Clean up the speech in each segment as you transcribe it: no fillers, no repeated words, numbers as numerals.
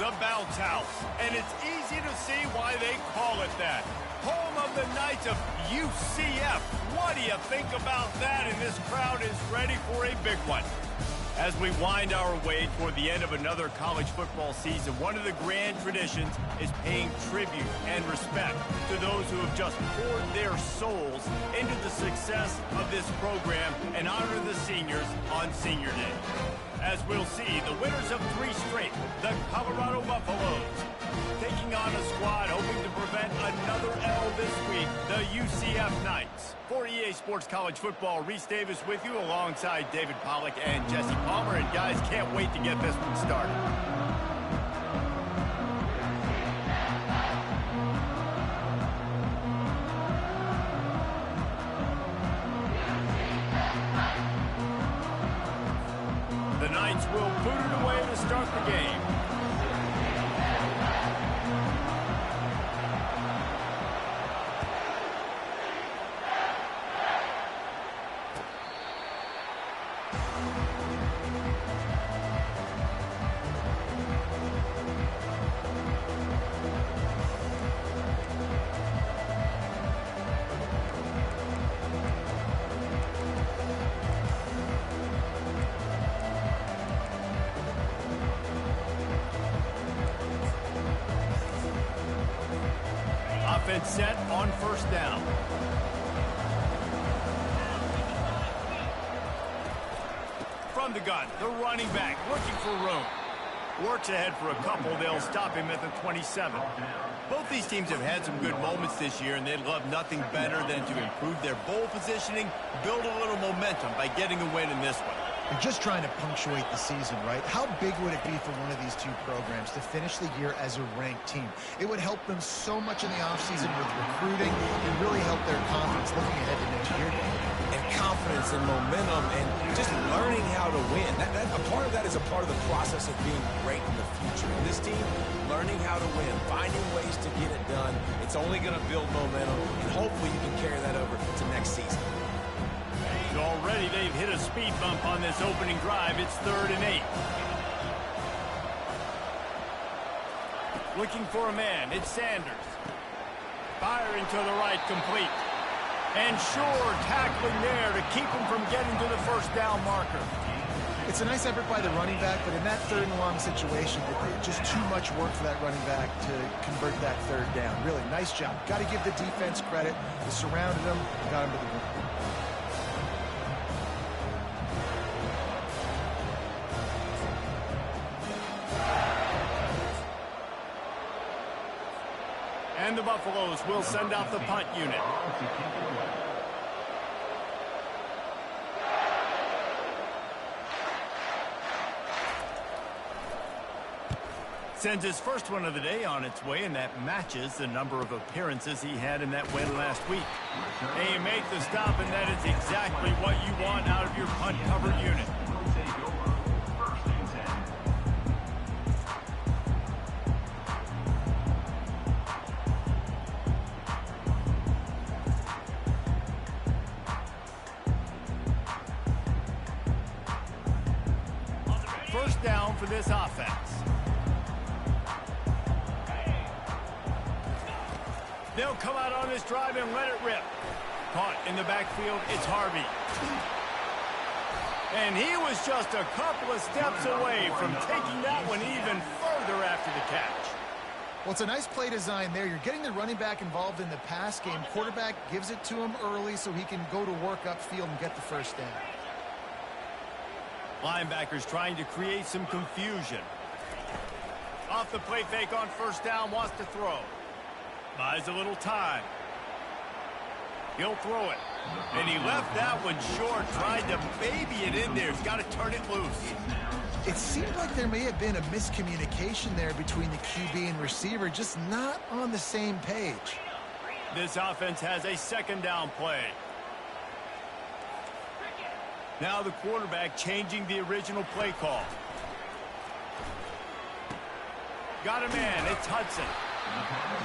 the Bounce House, and it's easy to see why they call it that. Home of the Knights of UCF. What do you think about that? And this crowd is ready for a big one. As we wind our way toward the end of another college football season, one of the grand traditions is paying tribute and respect to those who have just poured their souls into the success of this program and honor the seniors on Senior Day. As we'll see, the winners of 3 straight, the Colorado Buffaloes, taking on a squad hoping to prevent another L this week, the UCF Knights. For EA Sports College Football, Reese Davis with you alongside David Pollack and Jesse Palmer. And guys, can't wait to get this one started. The Knights will boot it away to start the game. Offense set on first down. From the gun, the running back looking for room. Works ahead for a couple. They'll stop him at the 27. Both these teams have had some good moments this year, and they'd love nothing better than to improve their bowl positioning, build a little momentum by getting a win in this one. They're just trying to punctuate the season, right? How big would it be for one of these two programs to finish the year as a ranked team? It would help them so much in the offseason with recruiting and really help their confidence looking ahead to next year. And confidence and momentum and just learning how to win. A part of that is a part of the process of being great in the future. And this team, learning how to win, finding ways to get it done, it's only going to build momentum, and hopefully you can carry that over to next season. Already they've hit a speed bump on this opening drive. It's 3rd and 8. Looking for a man. It's Sanders. Firing to the right, complete. And Shore tackling there to keep him from getting to the first down marker. It's a nice effort by the running back, but in that 3rd and long situation, it's just too much work for that running back to convert that 3rd down. Really, nice job. Got to give the defense credit. They surrounded him, got him to the room. And the Buffaloes will send out the punt unit. Sends his first one of the day on its way, and that matches the number of appearances he had in that win last week. They make the stop, and that is exactly what you want out of your punt cover unit. First down for this offense. They'll come out on this drive and let it rip. Caught in the backfield, it's Harvey. And he was just a couple of steps away from taking that one even further after the catch. Well, it's a nice play design there. You're getting the running back involved in the pass game. Quarterback gives it to him early so he can go to work upfield and get the first down. Linebackers trying to create some confusion. Off the play fake on first down, wants to throw. Buys a little time. He'll throw it. And he left that one short, tried to baby it in there. He's got to turn it loose. It seemed like there may have been a miscommunication there between the QB and receiver, just not on the same page. This offense has a second down play. Now the quarterback changing the original play call. Got a man, it's Hudson.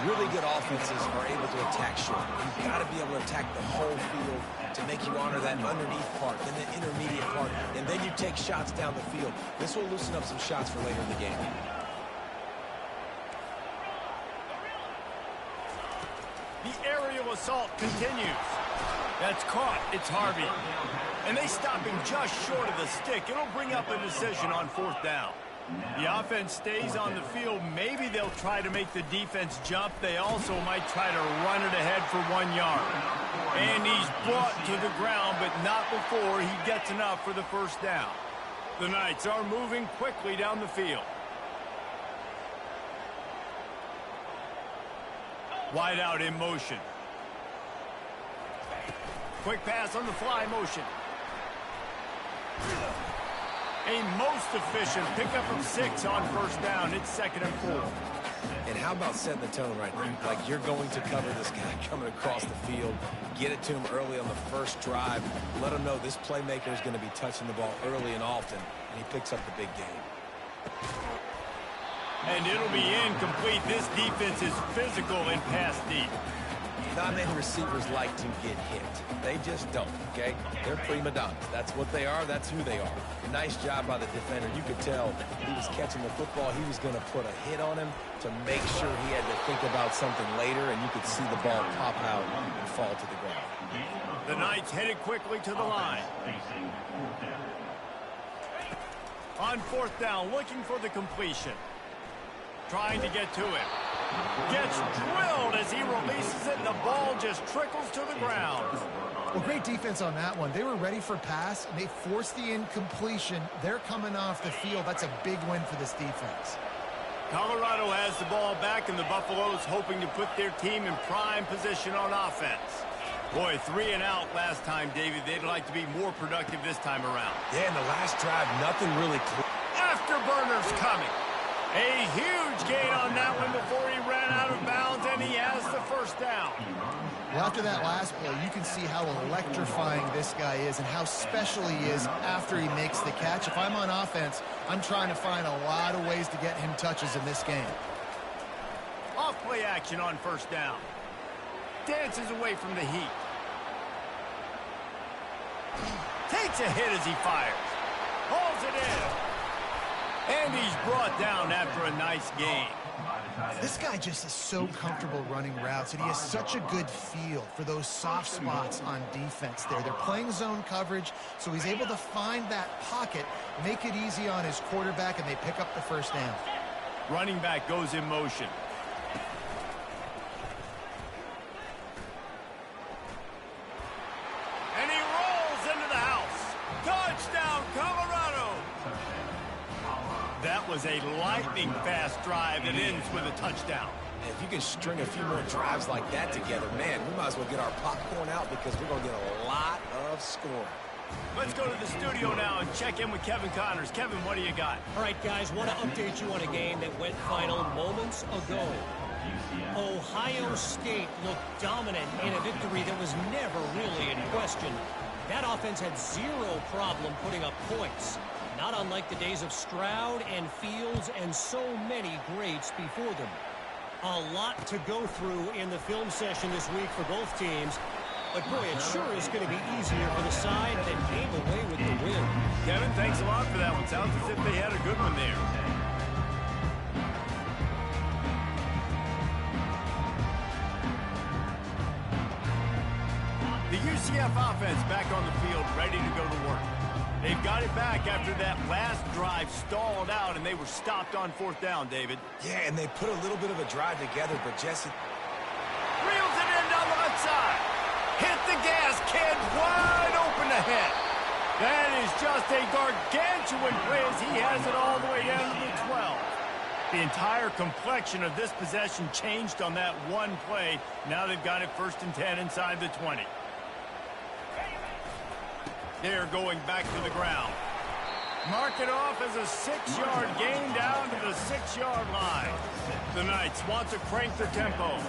Really good offenses are able to attack short. You've got to be able to attack the whole field to make you honor that underneath part, then the intermediate part, and then you take shots down the field. This will loosen up some shots for later in the game. The aerial assault continues. That's caught. It's Harvey. And they stop him just short of the stick. It'll bring up a decision on 4th down. The offense stays on the field. Maybe they'll try to make the defense jump. They also might try to run it ahead for 1 yard. And he's brought to the ground, but not before he gets enough for the 1st down. The Knights are moving quickly down the field. Wide out in motion. Quick pass on the fly motion. A most efficient pickup of 6 on 1st down. It's 2nd and 4. And how about setting the tone right now? Like you're going to cover this guy coming across the field. Get it to him early on the first drive. Let him know this playmaker is going to be touching the ball early and often. And he picks up the big game. And it'll be incomplete. This defense is physical and pass deep. Not many receivers like to get hit. They just don't, okay? They're prima donnas. That's what they are. That's who they are. Nice job by the defender. You could tell he was catching the football. He was going to put a hit on him to make sure he had to think about something later, and you could see the ball pop out and fall to the ground. The Knights headed quickly to the line. On 4th down, looking for the completion. Trying to get to it. Gets drilled as he releases it, and the ball just trickles to the ground. Well, great defense on that one. They were ready for pass, and they forced the incompletion. They're coming off the field. That's a big win for this defense. Colorado has the ball back, and the Buffaloes hoping to put their team in prime position on offense. Boy, 3 and out last time, David. They'd like to be more productive this time around. Yeah, in the last drive, nothing really clear. Afterburners coming. A huge gain on that one before he ran out of bounds, and he has the 1st down. Well, after that last play, you can see how electrifying this guy is and how special he is after he makes the catch. If I'm on offense, I'm trying to find a lot of ways to get him touches in this game. Off play action on 1st down. Dances away from the heat. Takes a hit as he fires. Hauls it in. And he's brought down after a nice gain. This guy just is so comfortable running routes, and he has such a good feel for those soft spots on defense there. They're playing zone coverage, so he's able to find that pocket, make it easy on his quarterback, and they pick up the 1st down. Running back goes in motion. And he rolls into the house. Touchdown, Colorado! That was a lightning-fast drive that ends with a touchdown. And if you can string a few more drives like that together, man, we might as well get our popcorn out because we're going to get a lot of scoring. Let's go to the studio now and check in with Kevin Connors. Kevin, what do you got? All right, guys, want to update you on a game that went final moments ago. Ohio State looked dominant in a victory that was never really in question. That offense had zero problem putting up points. Not unlike the days of Stroud and Fields and so many greats before them. A lot to go through in the film session this week for both teams. But, boy, it sure is going to be easier for the side that came away with the win. Kevin, thanks a lot for that one. Sounds as if they had a good one there. The UCF offense back on the field, ready to go to work. They've got it back after that last drive stalled out, and they were stopped on 4th down, David. Yeah, and they put a little bit of a drive together, but Jesse reels it in down the left side. Hit the gas, kid, wide open ahead. That is just a gargantuan play as he has it all the way down to the 12. The entire complexion of this possession changed on that one play. Now they've got it 1st and 10 inside the 20. They're going back to the ground. Mark it off as a 6-yard gain down to the 6-yard line. The Knights want to crank their tempo.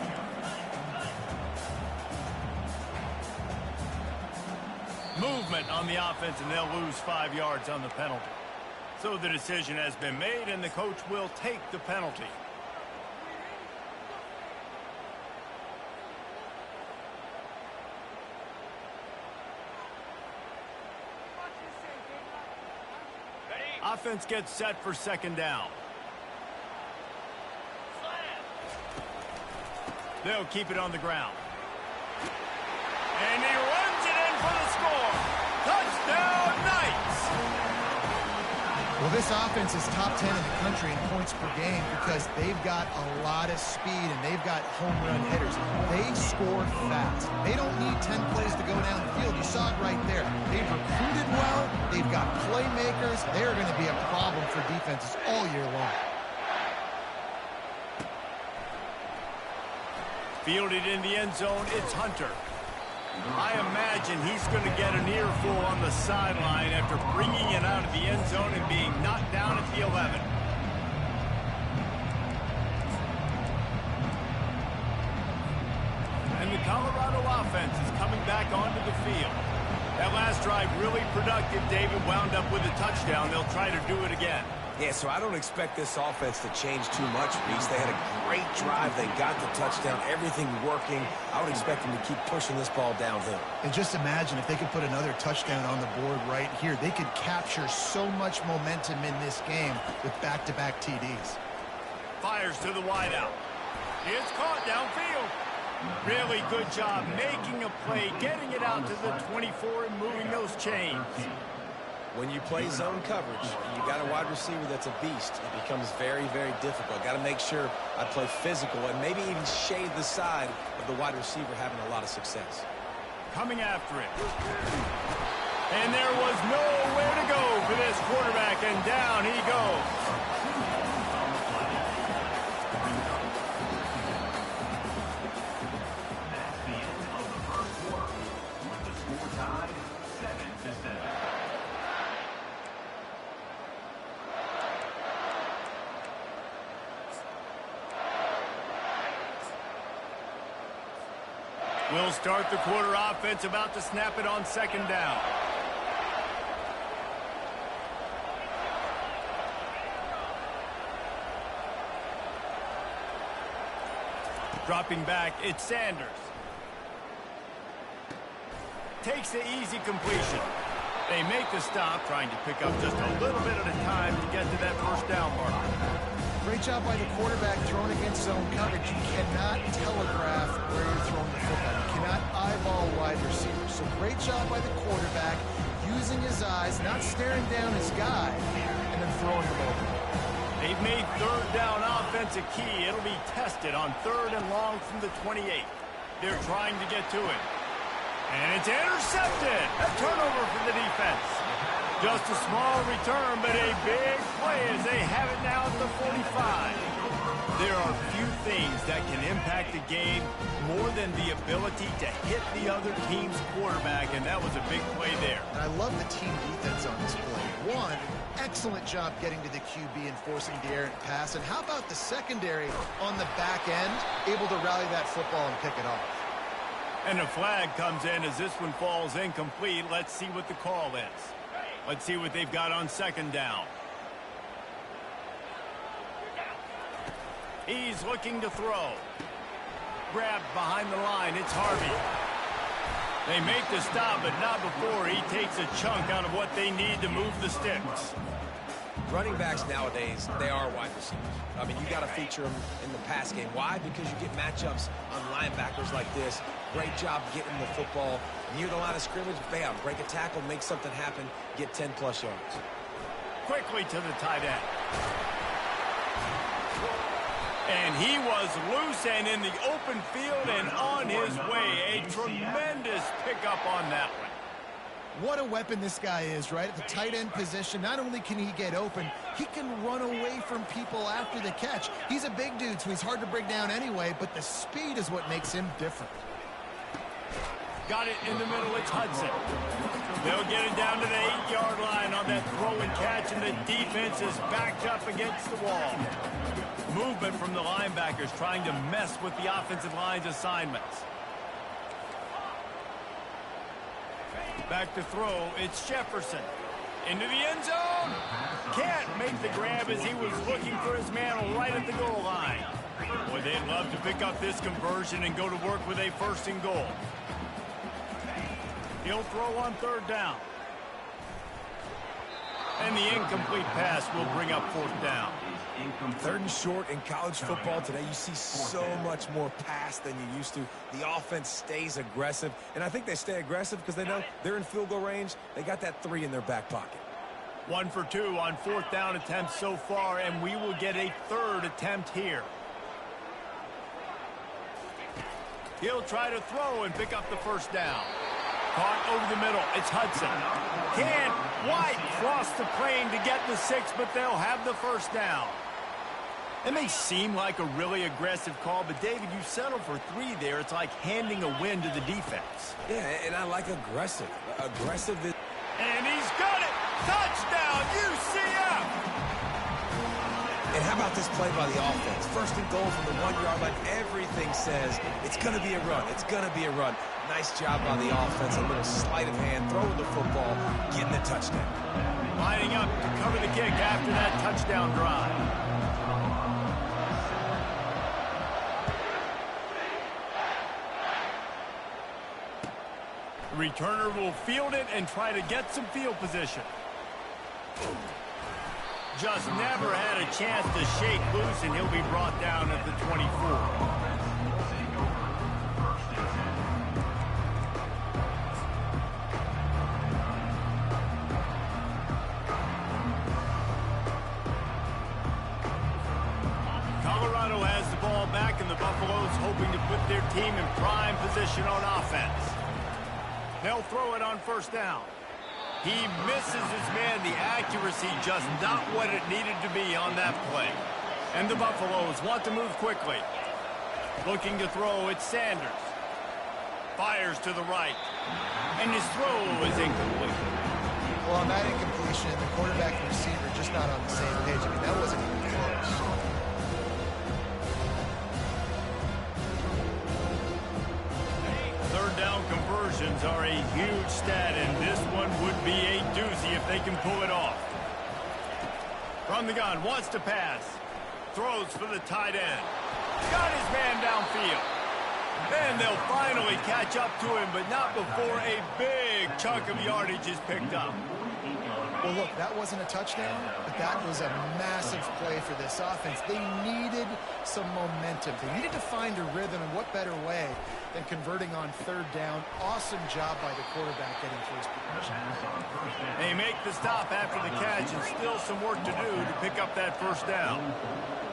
Movement on the offense, and they'll lose 5 yards on the penalty. So the decision has been made, and the coach will take the penalty. Offense gets set for 2nd down. They'll keep it on the ground. And he runs it in for the score. Touchdown, Knights! Well, this offense is top 10 in the country in points per game because they've got a lot of speed and they've got home run hitters. They score fast. They don't need 10 plays to go down the field. You saw it right there. They've recruited well. They've got playmakers. They're going to be a problem for defenses all year long. Fielded in the end zone, it's Hunter. I imagine he's going to get an earful on the sideline after bringing it out of the end zone and being knocked down at the 11. And the Colorado offense is coming back onto the field. That last drive really productive. David wound up with a touchdown. They'll try to do it again. Yeah, so I don't expect this offense to change too much, Reese. They had a great drive. They got the touchdown. Everything working. I would expect them to keep pushing this ball downhill. And just imagine if they could put another touchdown on the board right here. They could capture so much momentum in this game with back-to-back TDs. Fires to the wideout. It's caught downfield. Really good job making a play, getting it out to the 24 and moving those chains. When you play zone coverage, you got a wide receiver that's a beast. It becomes very, very difficult. Got to make sure I play physical and maybe even shade the side of the wide receiver having a lot of success. Coming after it. And there was nowhere to go for this quarterback, and down he goes. We'll start the quarter offense, about to snap it on second down. Dropping back, it's Sanders. Takes the easy completion. They make the stop, trying to pick up just a little bit at a time to get to that first down marker. Great job by the quarterback throwing against zone coverage. You cannot telegraph where you're throwing the football. You cannot eyeball wide receivers. So great job by the quarterback using his eyes, not staring down his guy, and then throwing him over. They've made third down offense a key. It'll be tested on third and long from the 28. They're trying to get to it. And it's intercepted. A turnover for the defense. Just a small return, but a big play as they have it now at the 45. There are few things that can impact the game more than the ability to hit the other team's quarterback, and that was a big play there. And I love the team defense on this play. One, excellent job getting to the QB and forcing the errant pass. And how about the secondary on the back end, able to rally that football and pick it off? And a flag comes in as this one falls incomplete. Let's see what the call is. Let's see what they've got on second down. He's looking to throw. Grabbed behind the line. It's Harvey. They make the stop, but not before he takes a chunk out of what they need to move the sticks. Running backs nowadays, they are wide receivers. I mean, you got to feature them in the pass game. Why? Because you get matchups on linebackers like this. Great job getting the football near the line of scrimmage. Bam, break a tackle, make something happen, get 10-plus yards. Quickly to the tight end. And he was loose and in the open field and on his way. A tremendous pickup on that one. What a weapon this guy is, right? At the tight end position, not only can he get open, he can run away from people after the catch. He's a big dude, so he's hard to bring down anyway, but the speed is what makes him different. Got it in the middle, it's Hudson. They'll get it down to the 8-yard line on that throw and catch, and the defense is backed up against the wall. Movement from the linebackers trying to mess with the offensive line's assignments. Back to throw, it's Jefferson. Into the end zone. Can't make the grab as he was looking for his man right at the goal line. Boy, they'd love to pick up this conversion and go to work with a first and goal. He'll throw on third down. And the incomplete pass will bring up fourth down. Third and short in college football today, you see so much more pass than you used to. The offense stays aggressive, and I think they stay aggressive because they know they're in field goal range. They got that 3 in their back pocket. 1 for 2 on 4th down attempts so far, and we will get a 3rd attempt here. He'll try to throw and pick up the 1st down. Caught over the middle. It's Hudson. Can White cross the plane to get the 6, but they'll have the 1st down. It may seem like a really aggressive call, but David, you settle for 3 there. It's like handing a win to the defense. Yeah, and I like aggressive. Aggressive is... And he's got it! Touchdown, UCF! And how about this play by the offense? 1st and goal from the 1-yard line. Everything says it's going to be a run. It's going to be a run. Nice job by the offense. A little sleight of hand, throwing the football, getting the touchdown. Lining up to cover the kick after that touchdown drive. The returner will field it and try to get some field position. Just never had a chance to shake loose, and he'll be brought down at the 24. Colorado has the ball back, and the Buffaloes hoping to put their team in prime position on offense. They'll throw it on 1st down. He misses his man. The accuracy just not what it needed to be on that play. And the Buffaloes want to move quickly. Looking to throw, it's Sanders. Fires to the right. And his throw is incomplete. Well, on that incompletion, the quarterback and receiver just not on the same page. I mean, that wasn't even close. Third down conversions are a huge stat, and this one would be a doozy if they can pull it off. From the gun, wants to pass. Throws for the tight end. Got his man downfield. And they'll finally catch up to him, but not before a big chunk of yardage is picked up. Well, look, that wasn't a touchdown, but that was a massive play for this offense. They needed some momentum. They needed to find a rhythm, and what better way than converting on 3rd down. Awesome job by the quarterback getting first position. They make the stop after the catch, and still some work to do to pick up that 1st down.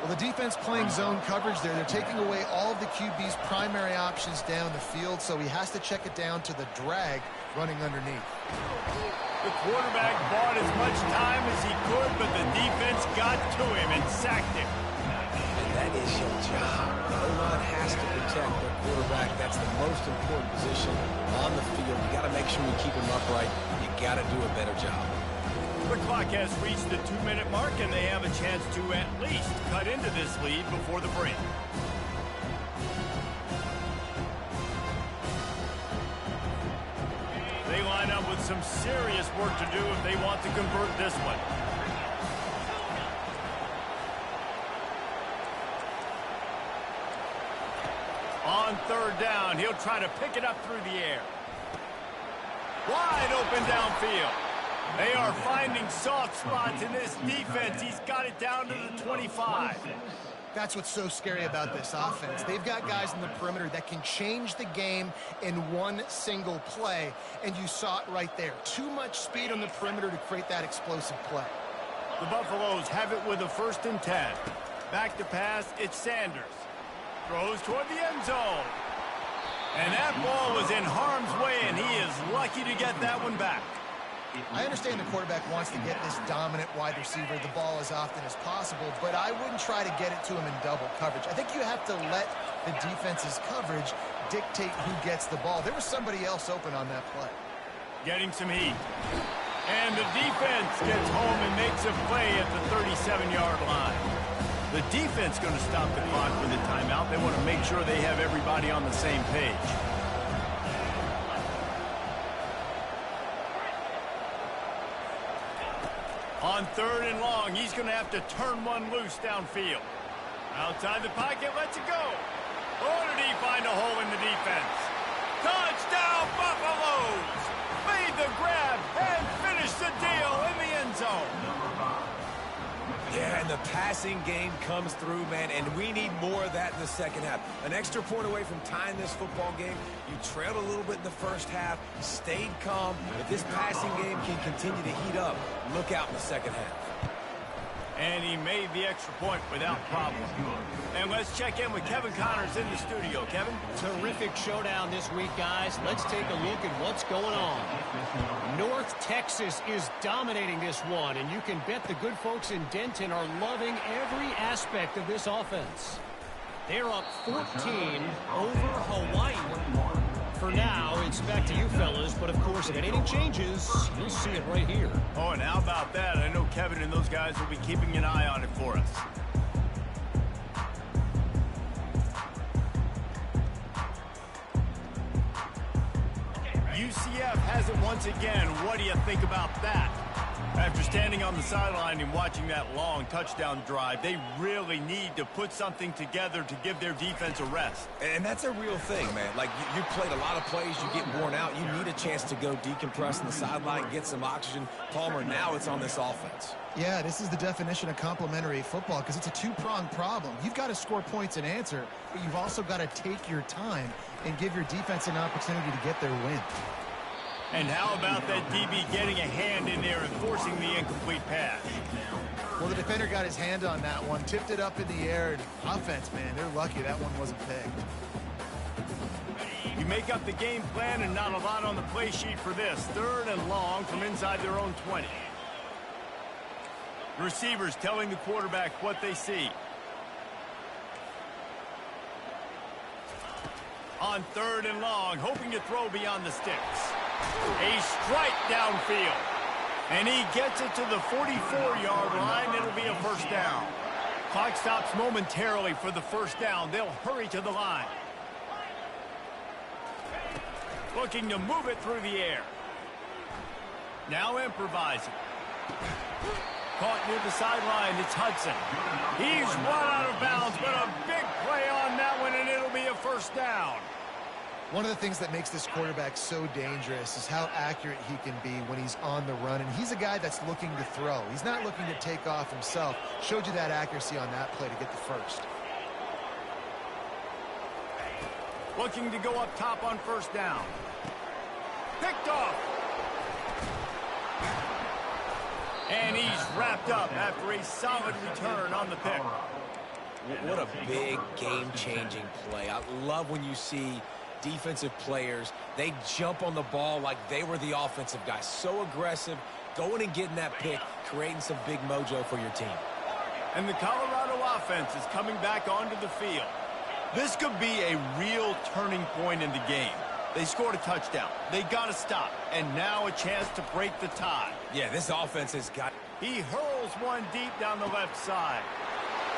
Well, the defense playing zone coverage there. They're taking away all of the QB's primary options down the field, so he has to check it down to the drag running underneath. The quarterback bought as much time as he could, but the defense got to him and sacked him. And that is your job. The O-line has to protect their quarterback. That's the most important position on the field. You got to make sure you keep him upright. You got to do a better job. The clock has reached the 2-minute mark, and they have a chance to at least cut into this lead before the break. They line up with some serious work to do if they want to convert this one. On 3rd down, he'll try to pick it up through the air. Wide open downfield. They are finding soft spots in this defense. He's got it down to the 25. That's what's so scary about this offense. They've got guys in the perimeter that can change the game in one single play, and you saw it right there. Too much speed on the perimeter to create that explosive play. The Buffaloes have it with a 1st and 10. Back to pass, it's Sanders. Throws toward the end zone. And that ball was in harm's way, and he is lucky to get that one back. I understand the quarterback wants to get this dominant wide receiver the ball as often as possible, but I wouldn't try to get it to him in double coverage. I think you have to let the defense's coverage dictate who gets the ball. There was somebody else open on that play. Getting some heat. And the defense gets home and makes a play at the 37-yard line. The defense going to stop the clock with a timeout. They want to make sure they have everybody on the same page. On 3rd and long, he's going to have to turn one loose downfield. Outside the pocket, lets it go. Oh, did he find a hole in the defense? Touchdown, Buffaloes! Made the grab and finished the deal in the end zone. Yeah, and the passing game comes through, man, and we need more of that in the second half. An extra point away from tying this football game. You trailed a little bit in the first half, stayed calm. If this passing game can continue to heat up, look out in the second half. And he made the extra point without problem. And let's check in with Kevin Connors in the studio. Kevin? Terrific showdown this week, guys. Let's take a look at what's going on. North Texas is dominating this one, and you can bet the good folks in Denton are loving every aspect of this offense. They're up 14 over Hawaii. For now, it's back to you fellas, but of course, if anything changes, you'll see it right here. Oh, and how about that? I know Kevin and those guys will be keeping an eye on it for us. UCF has it once again. What do you think about that? After standing on the sideline and watching that long touchdown drive, they really need to put something together to give their defense a rest. And that's a real thing, man. Like, you played a lot of plays, you get worn out. You need a chance to go decompress on the sideline, get some oxygen. Palmer, now it's on this offense. Yeah, this is the definition of complementary football because it's a two-pronged problem. You've got to score points and answer, but you've also got to take your time and give your defense an opportunity to get their win. And how about that DB getting a hand in there and forcing the incomplete pass? Well, the defender got his hand on that one, tipped it up in the air, and offense, man, they're lucky that one wasn't picked. You make up the game plan and not a lot on the play sheet for this. 3rd and long from inside their own 20. Receivers telling the quarterback what they see. On 3rd and long, hoping to throw beyond the sticks. A strike downfield. And he gets it to the 44-yard line. It'll be a first down. Clock stops momentarily for the first down. They'll hurry to the line. Looking to move it through the air. Now improvising. Caught near the sideline. It's Hudson. He's run out of bounds, but a big play on that one, and it'll be a first down. One of the things that makes this quarterback so dangerous is how accurate he can be when he's on the run. And he's a guy that's looking to throw. He's not looking to take off himself. Showed you that accuracy on that play to get the first. Looking to go up top on first down. Picked off. And he's wrapped up after a solid return on the pick. What a big game-changing play. I love when you see defensive players, they jump on the ball like they were the offensive guy. So aggressive, going and getting that pick, creating some big mojo for your team. And the Colorado offense is coming back onto the field. This could be a real turning point in the game. They scored a touchdown. They got to stop. And now a chance to break the tie. Yeah, this offense has got... He hurls one deep down the left side.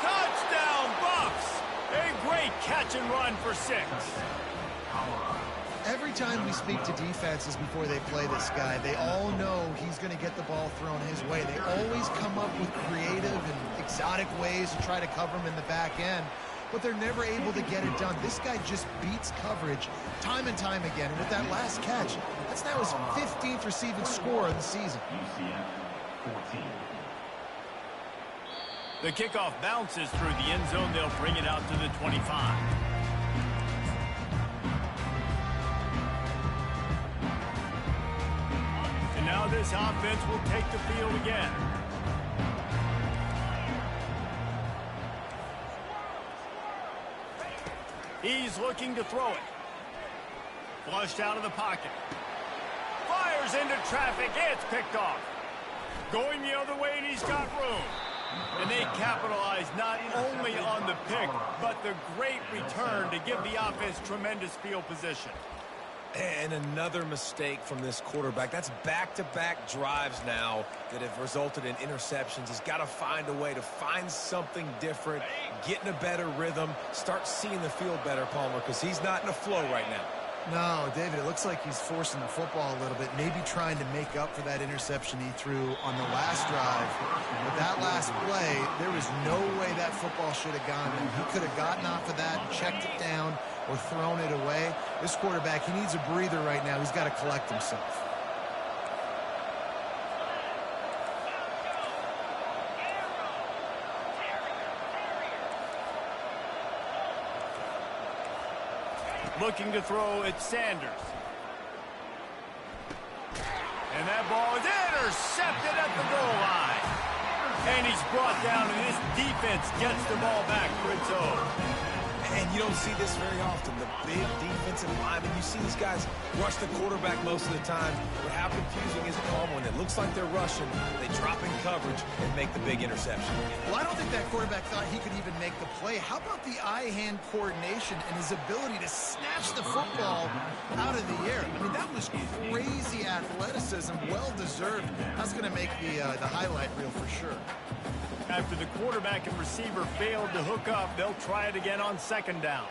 Touchdown, Bucks! A great catch and run for 6. Every time we speak to defenses before they play this guy, they all know he's going to get the ball thrown his way. They always come up with creative and exotic ways to try to cover him in the back end, but they're never able to get it done. This guy just beats coverage time and time again. And with that last catch, that's now his 15th receiving score of the season. The kickoff bounces through the end zone. They'll bring it out to the 25. And now this offense will take the field again. He's looking to throw it. Flushed out of the pocket. Fires into traffic. It's picked off. Going the other way, and he's got room. And they capitalize not only on the pick, but the great return to give the offense tremendous field position. And another mistake from this quarterback. That's back-to-back drives now that have resulted in interceptions. He's got to find a way to find something different, get in a better rhythm, start seeing the field better, Palmer, because he's not in a flow right now. No, David, it looks like he's forcing the football a little bit, maybe trying to make up for that interception he threw on the last drive. But that last play, there was no way that football should have gone in. He could have gotten off of that, checked it down, or thrown it away. This quarterback, he needs a breather right now. He's got to collect himself. looking to throw at Sanders. And that ball is intercepted at the goal line. And he's brought down, and this defense gets the ball back for its own. And you don't see this very often. The big defensive linemen, you see these guys rush the quarterback most of the time. But how confusing is it when it looks like they're rushing, they drop in coverage and make the big interception? Well, I don't think that quarterback thought he could even make the play. How about the eye-hand coordination and his ability to snatch the football out of the air? I mean, that was crazy athleticism, well-deserved. That's going to make the highlight reel for sure. After the quarterback and receiver failed to hook up, they'll try it again on second down.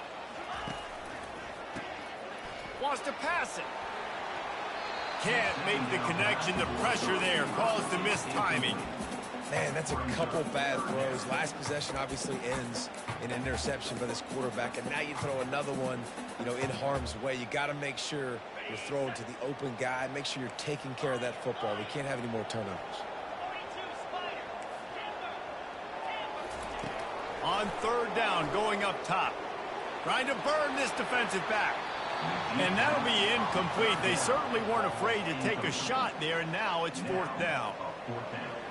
Wants to pass it. Can't make the connection. The pressure there caused the missed timing. Man, that's a couple bad throws. Last possession obviously ends in an interception by this quarterback, and now you throw another one, in harm's way. You got to make sure you're throwing to the open guy. Make sure you're taking care of that football. We can't have any more turnovers. On third down, going up top. Trying to burn this defensive back. And that'll be incomplete. They certainly weren't afraid to take a shot there, and now it's fourth down.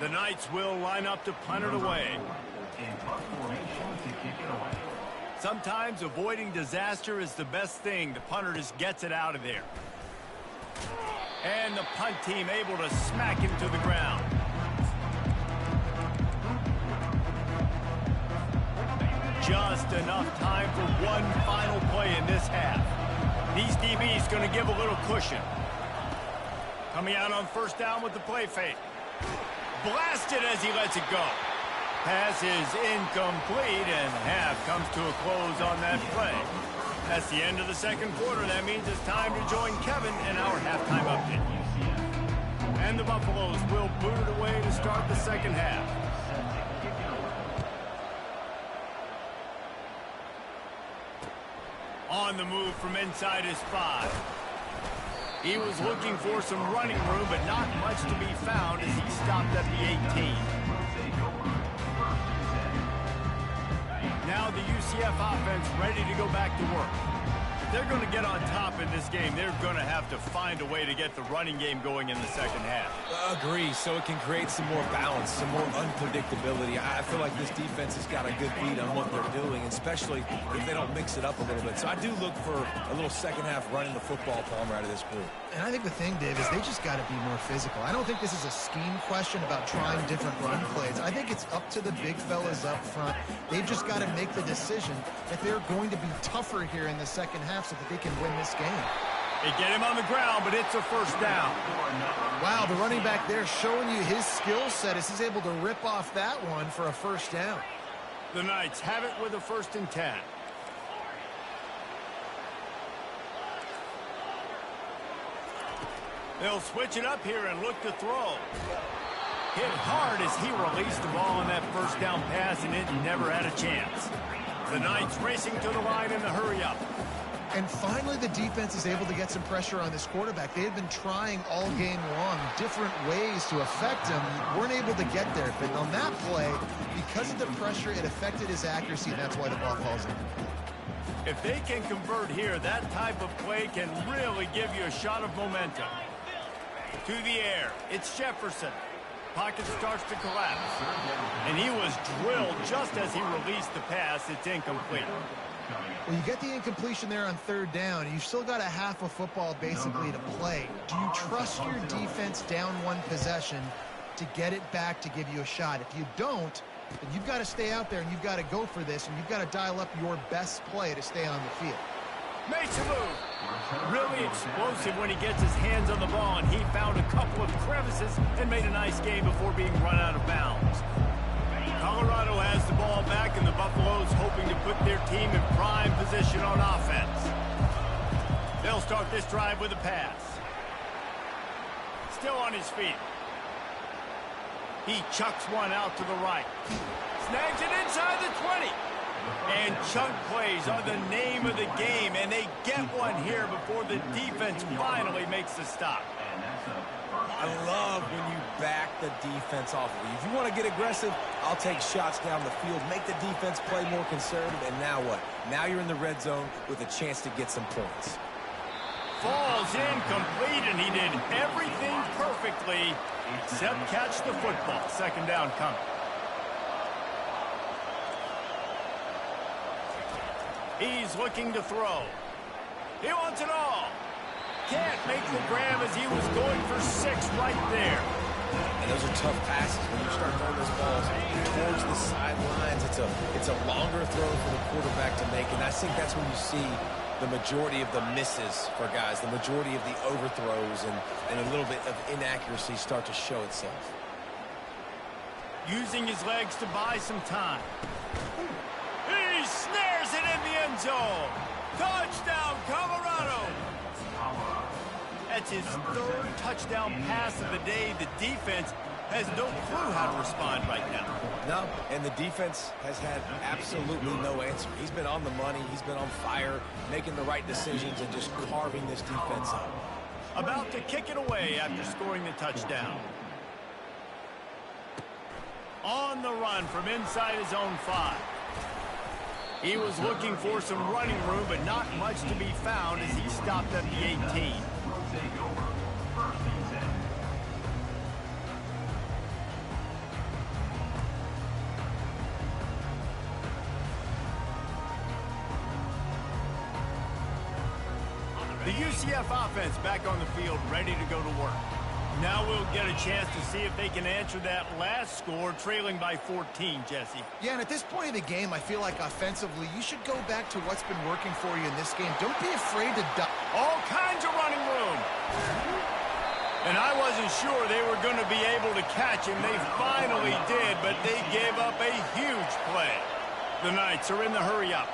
The Knights will line up to punt it away. Sometimes avoiding disaster is the best thing. The punter just gets it out of there. And the punt team able to smack him to the ground. Just enough time for one final play in this half. These DBs going to give a little cushion. Coming out on first down with the play fake. Blasted as he lets it go. Pass is incomplete, and half comes to a close on that play. That's the end of the second quarter. That means it's time to join Kevin in our halftime update. And the Buffaloes will boot it away to start the second half. On the move from inside his 5. He was looking for some running room, but not much to be found as he stopped at the 18. Now the UCF offense ready to go back to work. If they're going to get on top in this game, they're going to have to find a way to get the running game going in the second half. Agree, so it can create some more balance, some more unpredictability. I feel like this defense has got a good beat on what they're doing, especially if they don't mix it up a little bit. So I do look for a little second half running the football, Palmer, out of this group. And I think the thing, Dave, is they just got to be more physical. I don't think this is a scheme question about trying different run plays. I think it's up to the big fellas up front. They've just got to make the decision that they're going to be tougher here in the second half so that they can win this game. They get him on the ground, but it's a first down. Wow, the running back there showing you his skill set as he's able to rip off that one for a first down. The Knights have it with a 1st and 10. They'll switch it up here and look to throw. Hit hard as he released the ball on that first down pass, and it never had a chance. The Knights racing to the line in the hurry up. And finally, the defense is able to get some pressure on this quarterback. They had been trying all game long different ways to affect him. Weren't able to get there. But on that play, because of the pressure, it affected his accuracy, and that's why the ball falls in. If they can convert here, that type of play can really give you a shot of momentum. To the air, it's Jefferson. Pocket starts to collapse. And he was drilled just as he released the pass. It's incomplete. Well, you get the incompletion there on third down. You've still got a half a football basically to play. Do you trust your defense down one possession to get it back to give you a shot? If you don't, then you've got to stay out there and you've got to go for this, and you've got to dial up your best play to stay on the field. Makes a move. Really explosive when he gets his hands on the ball, and he found a couple of crevices and made a nice game before being run out of bounds. Colorado has the ball back, and the Buffaloes hoping to put their team in prime position on offense. They'll start this drive with a pass. Still on his feet. He chucks one out to the right. Snags it inside the 20. And chunk plays are the name of the game, and they get one here before the defense finally makes the stop. I love when you back the defense off of you. If you want to get aggressive, I'll take shots down the field, make the defense play more conservative, and now what? Now you're in the red zone with a chance to get some points. Falls incomplete, and he did everything perfectly except catch the football. Second down coming. He's looking to throw. He wants it all. Can't make the grab as he was going for 6 right there. And those are tough passes when you start throwing those balls towards the sidelines. It's a longer throw for the quarterback to make, and I think that's when you see the majority of the misses for guys, the majority of the overthrows and a little bit of inaccuracy start to show itself. Using his legs to buy some time. He snares it in the end zone. Touchdown, Colorado. That's his 3rd touchdown pass of the day. The defense has no clue how to respond right now. No, and the defense has had absolutely no answer. He's been on the money. He's been on fire, making the right decisions and just carving this defense up. About to kick it away after scoring the touchdown. On the run from inside his own 5. He was looking for some running room, but not much to be found as he stopped at the 18. The UCF offense back on the field, ready to go to work. Now we'll get a chance to see if they can answer that last score, trailing by 14, Jesse. Yeah, and at this point of the game, I feel like offensively, you should go back to what's been working for you in this game. Don't be afraid to all kinds of running room. And I wasn't sure they were going to be able to catch him. They finally did, but they gave up a huge play. The Knights are in the hurry-up.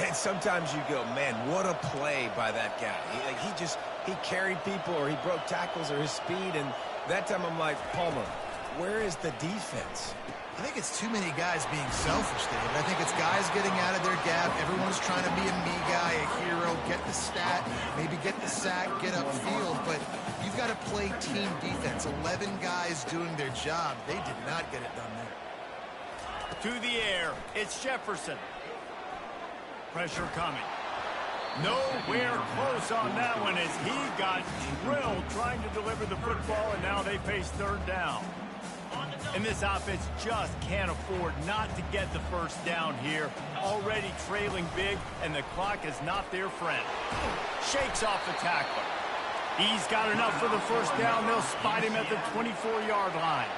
And sometimes you go, man, what a play by that guy. He carried people, or he broke tackles, or his speed. And that time I'm like, Palmer, where is the defense? I think it's too many guys being selfish, David. I think it's guys getting out of their gap. Everyone's trying to be a me guy, a hero, get the stat, maybe get the sack, get upfield. But you've got to play team defense. 11 guys doing their job. They did not get it done there. To the air, it's Jefferson. Pressure coming. Nowhere close on that one as he got drilled trying to deliver the football, and now they face 3rd down. And this offense just can't afford not to get the first down here. Already trailing big, and the clock is not their friend. Shakes off the tackler. He's got enough for the first down. They'll spot him at the 24-yard line.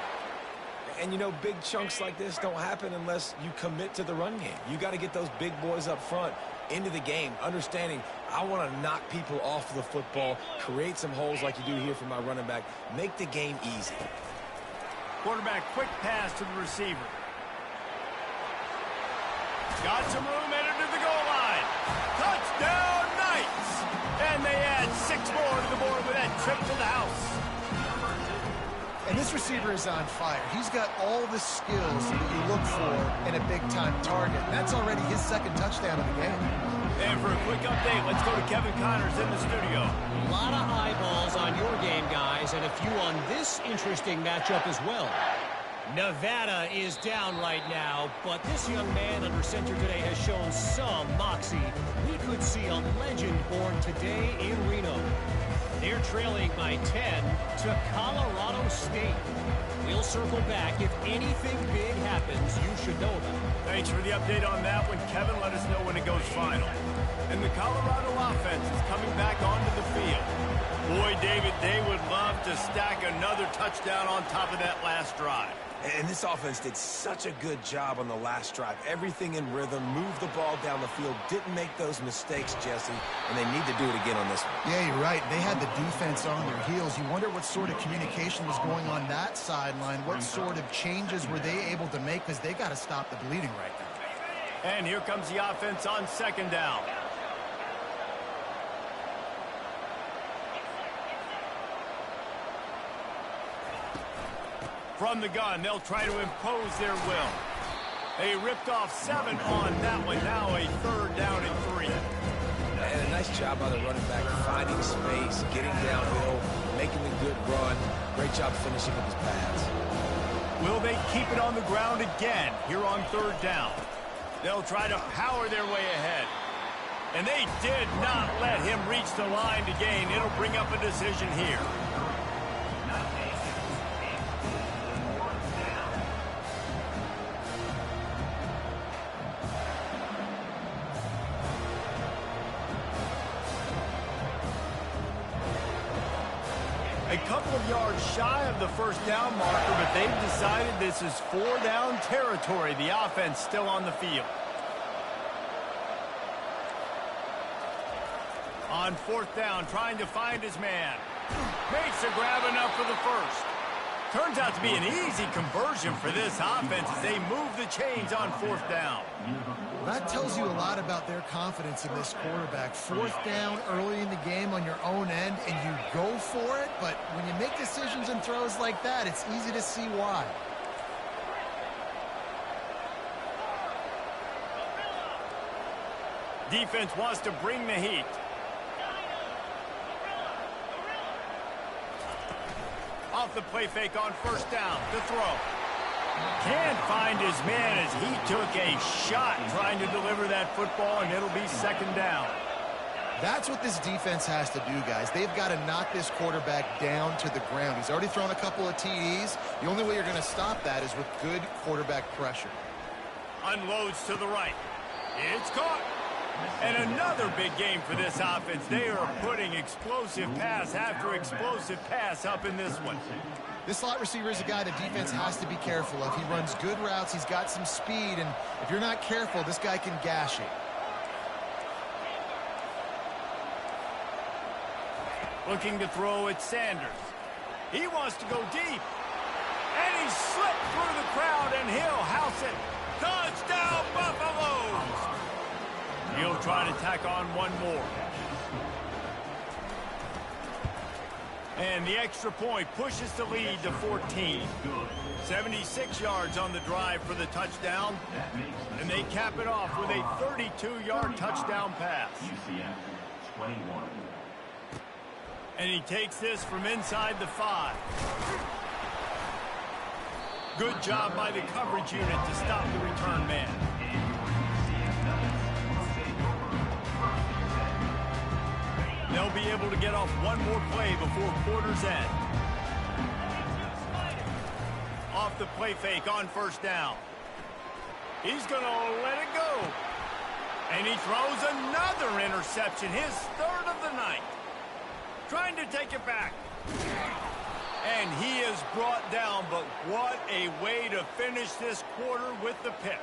And, you know, big chunks like this don't happen unless you commit to the run game. You got to get those big boys up front into the game, understanding I want to knock people off the football, create some holes like you do here for my running back, make the game easy. Quarterback, quick pass to the receiver. Got some room, entered to the goal line. Touchdown, Knights! And they add 6 more to the board with that trip to the house. And this receiver is on fire. He's got all the skills that you look for in a big-time target. And that's already his 2nd touchdown of the game. And for a quick update, let's go to Kevin Connors in the studio. A lot of eyeballs on your game, guys, and a few on this interesting matchup as well. Nevada is down right now, but this young man under center today has shown some moxie. We could see a legend born today in Reno. They're trailing by 10 to Colorado State. We'll circle back. If anything big happens, you should know about it. Thanks for the update on that one, Kevin. Let us know when it goes final. And the Colorado offense is coming back onto the field. Boy, David, they would love to stack another touchdown on top of that last drive. And this offense did such a good job on the last drive. Everything in rhythm, moved the ball down the field, didn't make those mistakes, Jesse, and they need to do it again on this one. Yeah, you're right. They had the defense on their heels. You wonder what sort of communication was going on that sideline. What sort of changes were they able to make, because they got to stop the bleeding right now. And here comes the offense on 2nd down. From the gun, they'll try to impose their will. They ripped off 7 on that one. Now a 3rd down and 3. And a nice job by the running back, finding space, getting downhill, making a good run. Great job finishing up his pass. Will they keep it on the ground again here on 3rd down? They'll try to power their way ahead. And they did not let him reach the line to gain. It'll bring up a decision here. A couple of yards shy of the 1st down marker, but they've decided this is 4-down territory. The offense still on the field. On 4th down, trying to find his man. Makes a grab enough for the 1st. Turns out to be an easy conversion for this offense as they move the chains on 4th down. That tells you a lot about their confidence in this quarterback. 4th down early in the game on your own end, and you go for it, but when you make decisions and throws like that, it's easy to see why. Defense wants to bring the heat. Off the play fake on 1st down. The throw. Can't find his man as he took a shot trying to deliver that football, and it'll be 2nd down. That's what this defense has to do, guys. They've got to knock this quarterback down to the ground. He's already thrown a couple of TDs. The only way you're going to stop that is with good quarterback pressure. Unloads to the right. It's caught. And another big game for this offense. They are putting explosive pass after explosive pass up in this one. This slot receiver is a guy the defense has to be careful of. He runs good routes. He's got some speed, and if you're not careful, this guy can gash you. Looking to throw at Sanders. He wants to go deep. And he slipped through the crowd, and he'll house it. Touchdown, Buffaloes! He'll try to tack on one more. And the extra point pushes the lead to 14. 76 yards on the drive for the touchdown. And they cap it off with a 32-yard touchdown pass. And he takes this from inside the 5. Good job by the coverage unit to stop the return man. They'll be able to get off one more play before quarter's end. Off the play fake on 1st down. He's going to let it go. And he throws another interception, his 3rd of the night. Trying to take it back. And he is brought down, but what a way to finish this quarter with the pick.